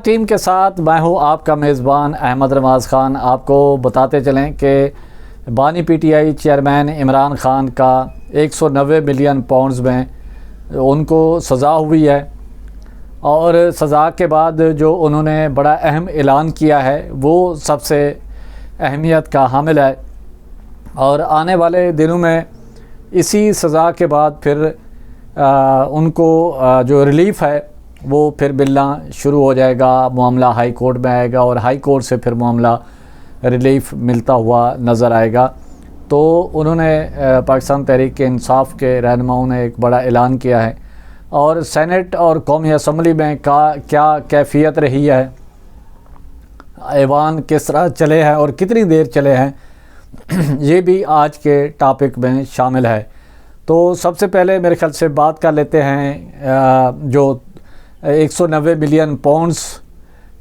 Team کے ساتھ میں ہوں آپ کا میزبان احمد رماز خان۔ آپ کو بتاتے چلیں کہ بانی P T I chairman Imran Khan کا 190 ملین پاؤنڈز میں ان کو سزا ہوئی ہے، اور سزا کے بعد جو انہوں نے بڑا اہم اعلان کیا ہے وہ سب سے اہمیت کا حامل ہے، اور آنے والے دنوں میں اسی سزا کے بعد پھر ان کو جو ریلیف ہے وہ پھر ملنا شروع ہو جائے گا۔ معاملہ ہائی کورٹ میں آئے گا اور ہائی کورٹ سے پھر معاملہ ریلیف ملتا ہوا نظر آئے گا۔ تو انہوں نے پاکستان تحریک انصاف کے رہنماؤں نے ایک بڑا اعلان کیا ہے، اور سینٹ اور قومی اسمبلی میں کیا کیفیت رہی ہے، ایوان کس طرح چلے ہیں اور کتنی دیر چلے ہیں، یہ بھی آج کے ٹاپک میں شامل ہے۔ تو سب سے پہلے میرے خیال سے بات کر لیتے ہیں جو 190 ملین پاؤنڈز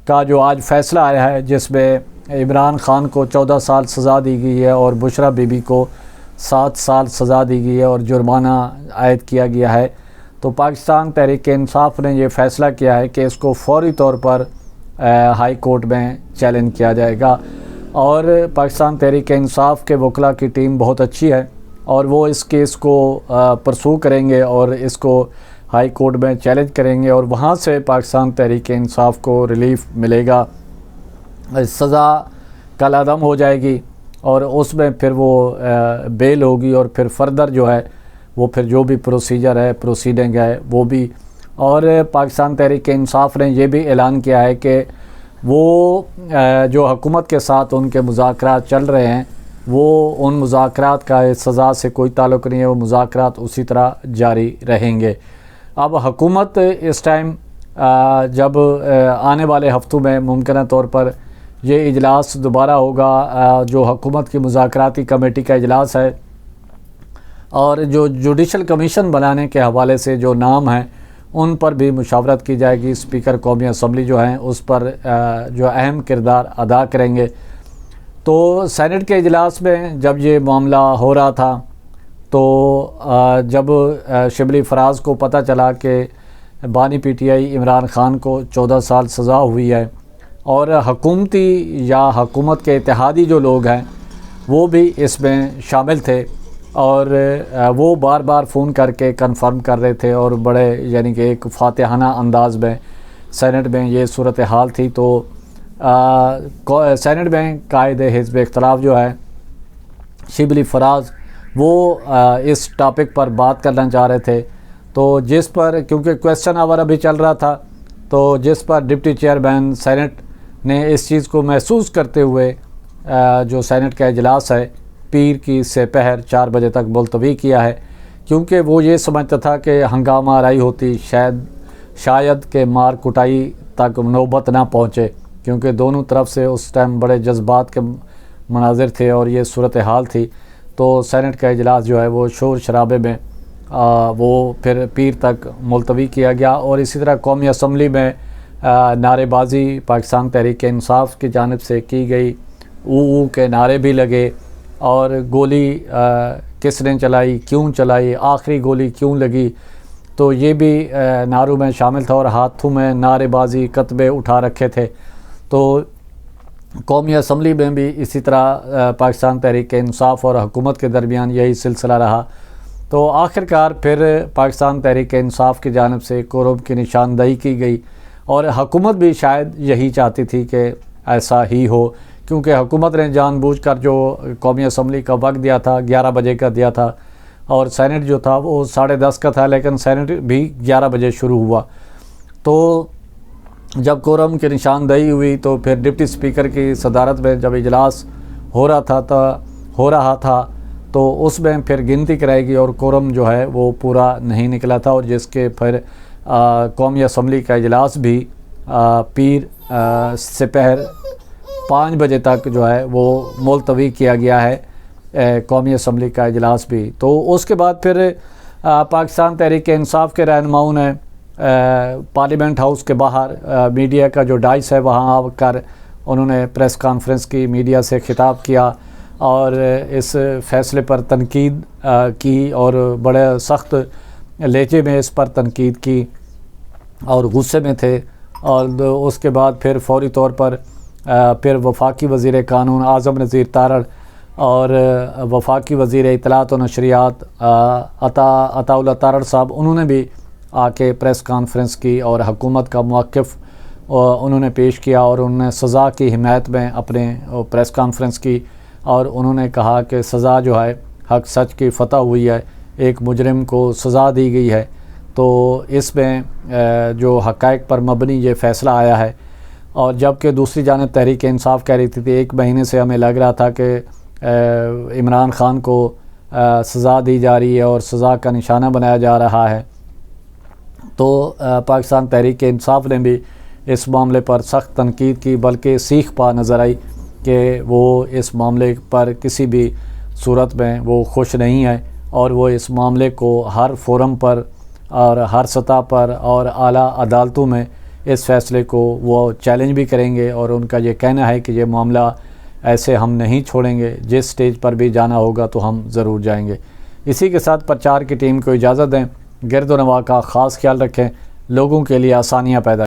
کا جو آج فیصلہ آیا ہے، جس میں عمران خان کو 14 سال سزا دی گئی ہے اور بشرا بی بی کو 7 سال سزا دی گئی ہے اور جرمانہ عائد کیا گیا ہے۔ تو پاکستان تحریک انصاف نے یہ فیصلہ کیا ہے کہ اس کو فوری طور پر ہائی کورٹ میں چیلنج کیا جائے گا، اور پاکستان تحریک انصاف کے وکلاء کی ٹیم بہت اچھی ہے، اور وہ اس کیس کو پرسو کریں گے اور اس کو ہائی کورٹ میں چیلنج کریں گے، اور وہاں سے پاکستان تحریک انصاف کو ریلیف ملے گا، سزا کالعدم ہو جائے گی، اور اس میں پھر وہ بیل ہوگی، اور پھر فردر جو ہے وہ پھر جو بھی پروسیجر ہے، پروسیڈنگ ہے وہ بھی۔ اور پاکستان تحریک انصاف نے یہ بھی اعلان کیا ہے کہ وہ جو حکومت کے ساتھ ان کے مذاکرات چل رہے ہیں، وہ ان مذاکرات کا سزا سے کوئی تعلق نہیں ہے، وہ مذاکرات اسی طرح جاری رہیں گے۔ اب حکومت اس ٹائم جب آنے والے ہفتوں میں ممکنہ طور پر یہ اجلاس دوبارہ ہوگا، جو حکومت کی مذاکراتی کمیٹی کا اجلاس ہے، اور جو جوڈیشل کمیشن بنانے کے حوالے سے جو نام ہیں ان پر بھی مشاورت کی جائے گی۔ اسپیکر قومی اسمبلی جو ہیں اس پر جو اہم کردار ادا کریں گے۔ تو سینٹ کے اجلاس میں جب یہ معاملہ ہو رہا تھا، تو جب شبلی فراز کو پتہ چلا کہ بانی P T I Imran Khan کو 14 سال سزا ہوئی ہے، اور حکومتی یا حکومت کے اتحادی جو لوگ ہیں وہ بھی اس میں شامل تھے، اور وہ بار بار فون کر کے کنفرم کر رہے تھے، اور بڑے یعنی کہ ایک فاتحانہ انداز میں سینٹ میں یہ صورتحال تھی۔ تو سینٹ میں قائد حزب اختلاف جو ہے شبلی فراز، وہ اس ٹاپک پر بات کرنا چاہ رہے تھے، تو جس پر کیونکہ کویسچن آور ابھی چل رہا تھا، تو جس پر ڈپٹی چیئرمین سینٹ نے اس چیز کو محسوس کرتے ہوئے جو سینٹ کا اجلاس ہے پیر کی سے پہر 4 بجے تک ملتوی کیا ہے، کیونکہ وہ یہ سمجھتا تھا کہ ہنگامہ آرائی ہوتی، شاید کہ مار کٹائی تک نوبت نہ پہنچے، کیونکہ دونوں طرف سے اس ٹائم بڑے جذبات کے مناظر تھے اور یہ صورتحال تھی۔ تو سینٹ کا اجلاس جو ہے وہ شور شرابے میں وہ پھر پیر تک ملتوی کیا گیا، اور اسی طرح قومی اسمبلی میں نعرے بازی پاکستان تحریک انصاف کی جانب سے کی گئی، او کے نعرے بھی لگے، اور گولی کس نے چلائی، کیوں چلائی، آخری گولی کیوں لگی، تو یہ بھی نعروں میں شامل تھا، اور ہاتھوں میں نعرے بازی کتبے اٹھا رکھے تھے۔ تو قومی اسمبلی میں بھی اسی طرح پاکستان تحریک انصاف اور حکومت کے درمیان یہی سلسلہ رہا۔ تو آخرکار پھر پاکستان تحریک انصاف کی جانب سے کوروم کی نشاندہی کی گئی، اور حکومت بھی شاید یہی چاہتی تھی کہ ایسا ہی ہو، کیونکہ حکومت نے جان بوجھ کر جو قومی اسمبلی کا وقت دیا تھا 11 بجے کا دیا تھا، اور سینٹ جو تھا وہ 10:30 کا تھا، لیکن سینٹ بھی 11 بجے شروع ہوا۔ تو جب کوورم کی نشاندہی ہوئی تو پھر ڈپٹی اسپیکر کی صدارت میں جب اجلاس ہو رہا تھا تو اس میں پھر گنتی کرائی گئی، اور کوورم جو ہے وہ پورا نہیں نکلا تھا، اور جس کے پھر قومی اسمبلی کا اجلاس بھی پیر سپہر 5 بجے تک جو ہے وہ ملتوی کیا گیا ہے، قومی اسمبلی کا اجلاس بھی۔ تو اس کے بعد پھر پاکستان تحریک انصاف کے رہنماؤں نے پارلیمنٹ ہاؤس کے باہر میڈیا کا جو ڈائس ہے وہاں آ کر انہوں نے پریس کانفرنس کی، میڈیا سے خطاب کیا، اور اس فیصلے پر تنقید کی، اور بڑے سخت لہجے میں اس پر تنقید کی، اور غصے میں تھے، اور اس کے بعد پھر فوری طور پر پھر وفاقی وزیر قانون اعظم نذیر تارڑ اور وفاقی وزیر اطلاعات و نشریات عطا اللہ تارڑ صاحب، انہوں نے بھی آ کے پریس کانفرنس کی اور حکومت کا موقف انہوں نے پیش کیا، اور انہوں نے سزا کی حمایت میں اپنے پریس کانفرنس کی، اور انہوں نے کہا کہ سزا جو ہے حق سچ کی فتح ہوئی ہے، ایک مجرم کو سزا دی گئی ہے۔ تو اس میں جو حقائق پر مبنی یہ فیصلہ آیا ہے۔ اور جبکہ دوسری جانب تحریک انصاف کہہ رہی تھی 1 مہینے سے ہمیں لگ رہا تھا کہ عمران خان کو سزا دی جا رہی ہے اور سزا کا نشانہ بنایا جا رہا ہے، تو پاکستان تحریک انصاف نے بھی اس معاملے پر سخت تنقید کی، بلکہ سیخ پا نظر آئی کہ وہ اس معاملے پر کسی بھی صورت میں وہ خوش نہیں ہے، اور وہ اس معاملے کو ہر فورم پر اور ہر سطح پر اور اعلیٰ عدالتوں میں اس فیصلے کو وہ چیلنج بھی کریں گے، اور ان کا یہ کہنا ہے کہ یہ معاملہ ایسے ہم نہیں چھوڑیں گے، جس سٹیج پر بھی جانا ہوگا تو ہم ضرور جائیں گے۔ اسی کے ساتھ پرچار کی ٹیم کو اجازت دیں، گرد و نواح کا خاص خیال رکھیں، لوگوں کے لیے آسانیاں پیدا